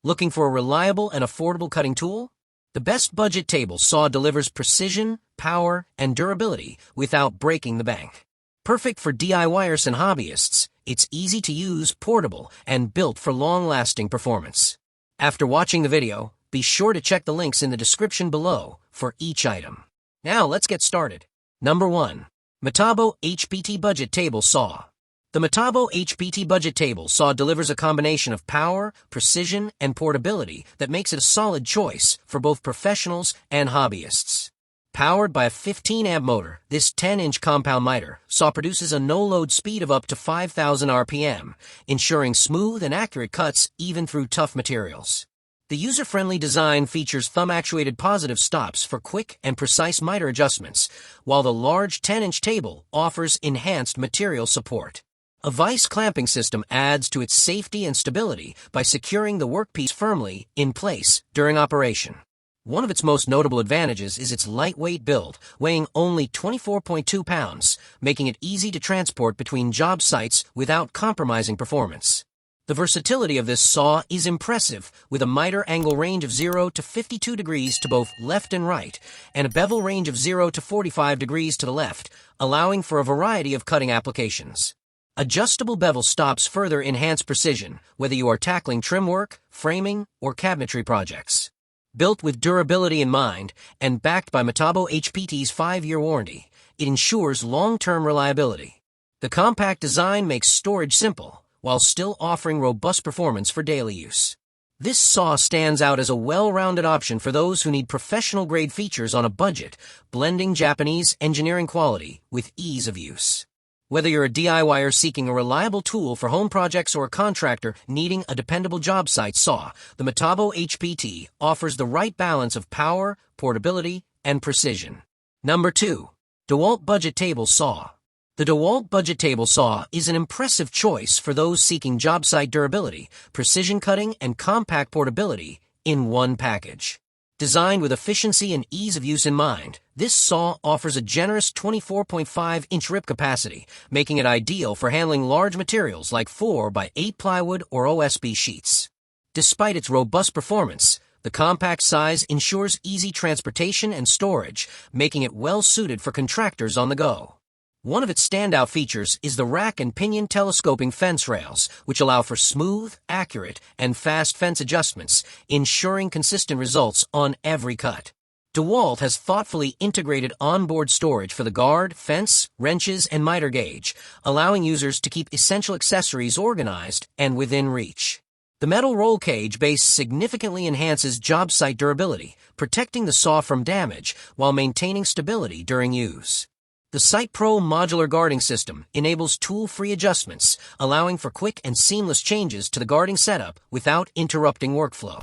Looking for a reliable and affordable cutting tool? The best budget table saw delivers precision, power, and durability without breaking the bank. Perfect for DIYers and hobbyists, it's easy to use, portable, and built for long-lasting performance. After watching the video, be sure to check the links in the description below for each item. Now let's get started. Number 1. Metabo HPT Budget Table Saw. The Metabo HPT Budget Table Saw delivers a combination of power, precision, and portability that makes it a solid choice for both professionals and hobbyists. Powered by a 15-amp motor, this 10-inch compound miter saw produces a no-load speed of up to 5,000 RPM, ensuring smooth and accurate cuts even through tough materials. The user-friendly design features thumb-actuated positive stops for quick and precise miter adjustments, while the large 10-inch table offers enhanced material support. A vise clamping system adds to its safety and stability by securing the workpiece firmly in place during operation. One of its most notable advantages is its lightweight build, weighing only 24.2 pounds, making it easy to transport between job sites without compromising performance. The versatility of this saw is impressive, with a miter angle range of 0 to 52 degrees to both left and right, and a bevel range of 0 to 45 degrees to the left, allowing for a variety of cutting applications. Adjustable bevel stops further enhance precision, whether you are tackling trim work, framing, or cabinetry projects. Built with durability in mind, and backed by Metabo HPT's 5-year warranty, it ensures long-term reliability. The compact design makes storage simple, while still offering robust performance for daily use. This saw stands out as a well-rounded option for those who need professional-grade features on a budget, blending Japanese engineering quality with ease of use. Whether you're a DIYer seeking a reliable tool for home projects or a contractor needing a dependable job site saw, the Metabo HPT offers the right balance of power, portability, and precision. Number 2. DEWALT Budget Table Saw. The DEWALT Budget Table Saw is an impressive choice for those seeking job site durability, precision cutting, and compact portability in one package. Designed with efficiency and ease of use in mind, this saw offers a generous 24.5-inch rip capacity, making it ideal for handling large materials like 4x8 plywood or OSB sheets. Despite its robust performance, the compact size ensures easy transportation and storage, making it well-suited for contractors on the go. One of its standout features is the rack and pinion telescoping fence rails, which allow for smooth, accurate, and fast fence adjustments, ensuring consistent results on every cut. DEWALT has thoughtfully integrated onboard storage for the guard, fence, wrenches, and miter gauge, allowing users to keep essential accessories organized and within reach. The metal roll cage base significantly enhances job site durability, protecting the saw from damage while maintaining stability during use. The Site Pro modular guarding system enables tool-free adjustments, allowing for quick and seamless changes to the guarding setup without interrupting workflow.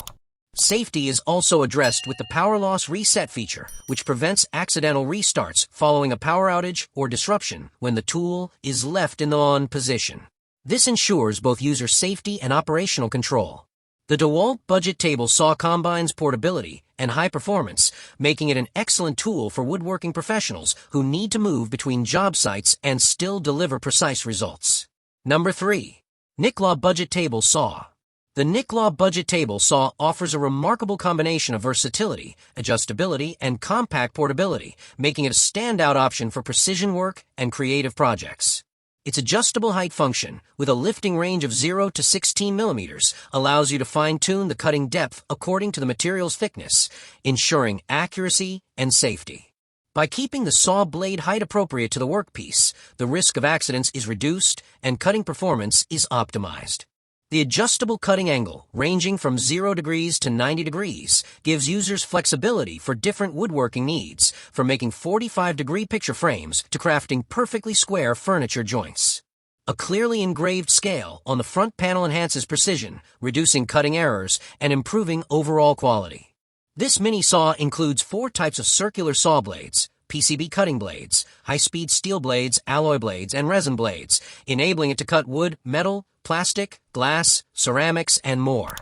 Safety is also addressed with the power loss reset feature, which prevents accidental restarts following a power outage or disruption when the tool is left in the on position. This ensures both user safety and operational control. The DEWALT Budget Table Saw combines portability and high performance, making it an excellent tool for woodworking professionals who need to move between job sites and still deliver precise results. Number 3. Nicklaua Budget Table Saw. The Nicklaua Budget Table Saw offers a remarkable combination of versatility, adjustability, and compact portability, making it a standout option for precision work and creative projects. Its adjustable height function, with a lifting range of 0 to 16 millimeters, allows you to fine-tune the cutting depth according to the material's thickness, ensuring accuracy and safety. By keeping the saw blade height appropriate to the workpiece, the risk of accidents is reduced and cutting performance is optimized. The adjustable cutting angle, ranging from 0 degrees to 90 degrees, gives users flexibility for different woodworking needs, from making 45-degree picture frames to crafting perfectly square furniture joints. A clearly engraved scale on the front panel enhances precision, reducing cutting errors and improving overall quality. This mini saw includes 4 types of circular saw blades, PCB cutting blades, high-speed steel blades, alloy blades, and resin blades, enabling it to cut wood, metal, plastic, glass, ceramics, and more.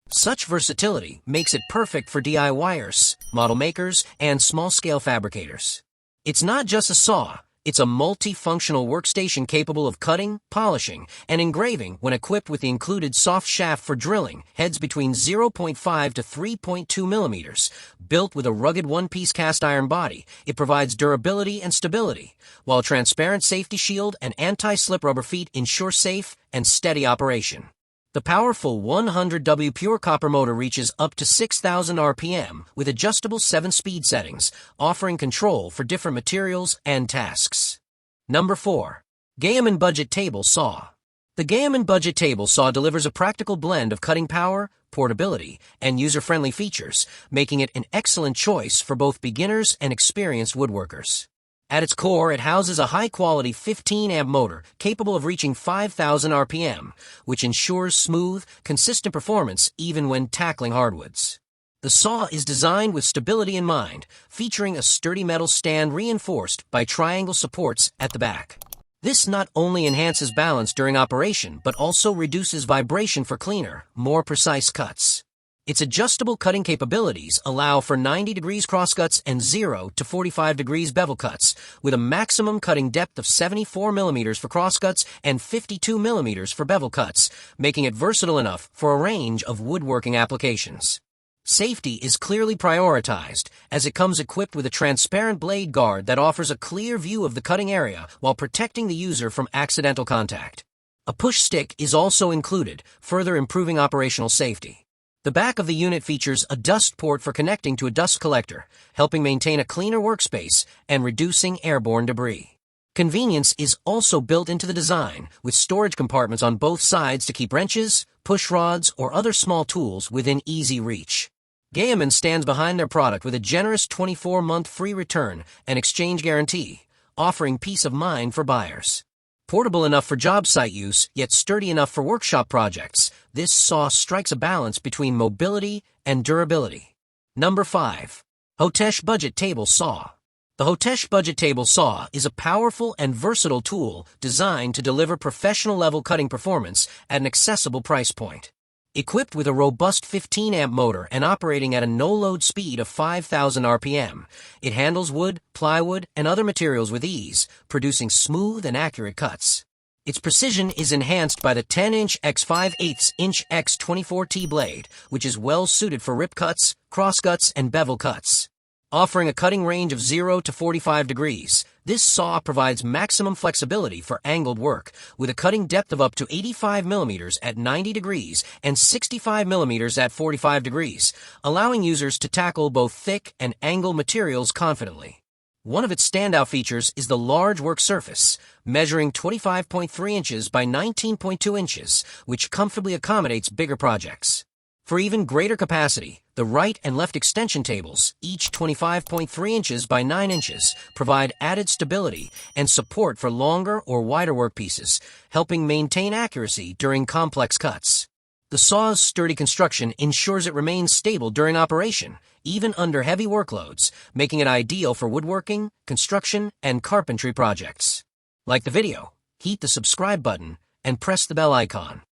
Such versatility makes it perfect for DIYers, model makers, and small-scale fabricators. It's not just a saw, It's a multi-functional workstation capable of cutting, polishing, and engraving when equipped with the included soft shaft for drilling, heads between 0.5 to 3.2 millimeters. Built with a rugged one-piece cast iron body, it provides durability and stability, while a transparent safety shield and anti-slip rubber feet ensure safe and steady operation. The powerful 100W pure copper motor reaches up to 6,000 RPM with adjustable 7-speed settings, offering control for different materials and tasks. Number 4. GAOMON Budget Table Saw. The GAOMON Budget Table Saw delivers a practical blend of cutting power, portability, and user-friendly features, making it an excellent choice for both beginners and experienced woodworkers. At its core, it houses a high-quality 15-amp motor capable of reaching 5,000 RPM, which ensures smooth, consistent performance even when tackling hardwoods. The saw is designed with stability in mind, featuring a sturdy metal stand reinforced by triangle supports at the back. This not only enhances balance during operation, but also reduces vibration for cleaner, more precise cuts. Its adjustable cutting capabilities allow for 90 degrees crosscuts and 0 to 45 degrees bevel cuts, with a maximum cutting depth of 74 millimeters for crosscuts and 52 millimeters for bevel cuts, making it versatile enough for a range of woodworking applications. Safety is clearly prioritized, as it comes equipped with a transparent blade guard that offers a clear view of the cutting area while protecting the user from accidental contact. A push stick is also included, further improving operational safety. The back of the unit features a dust port for connecting to a dust collector, helping maintain a cleaner workspace and reducing airborne debris. Convenience is also built into the design, with storage compartments on both sides to keep wrenches, push rods, or other small tools within easy reach. GAOMON stands behind their product with a generous 24-month free return and exchange guarantee, offering peace of mind for buyers. Portable enough for job site use, yet sturdy enough for workshop projects, this saw strikes a balance between mobility and durability. Number 5. Hoteche Budget Table Saw. The Hoteche Budget Table Saw is a powerful and versatile tool designed to deliver professional-level cutting performance at an accessible price point. Equipped with a robust 15-amp motor and operating at a no-load speed of 5,000 RPM, it handles wood, plywood, and other materials with ease, producing smooth and accurate cuts. Its precision is enhanced by the 10-inch x 5/8-inch x 24T blade, which is well suited for rip cuts, cross cuts, and bevel cuts. Offering a cutting range of 0 to 45 degrees, this saw provides maximum flexibility for angled work, with a cutting depth of up to 85 millimeters at 90 degrees and 65 millimeters at 45 degrees, allowing users to tackle both thick and angled materials confidently. One of its standout features is the large work surface, measuring 25.3 inches by 19.2 inches, which comfortably accommodates bigger projects. For even greater capacity, the right and left extension tables, each 25.3 inches by 9 inches, provide added stability and support for longer or wider workpieces, helping maintain accuracy during complex cuts. The saw's sturdy construction ensures it remains stable during operation, even under heavy workloads, making it ideal for woodworking, construction, and carpentry projects. Like the video, hit the subscribe button, and press the bell icon.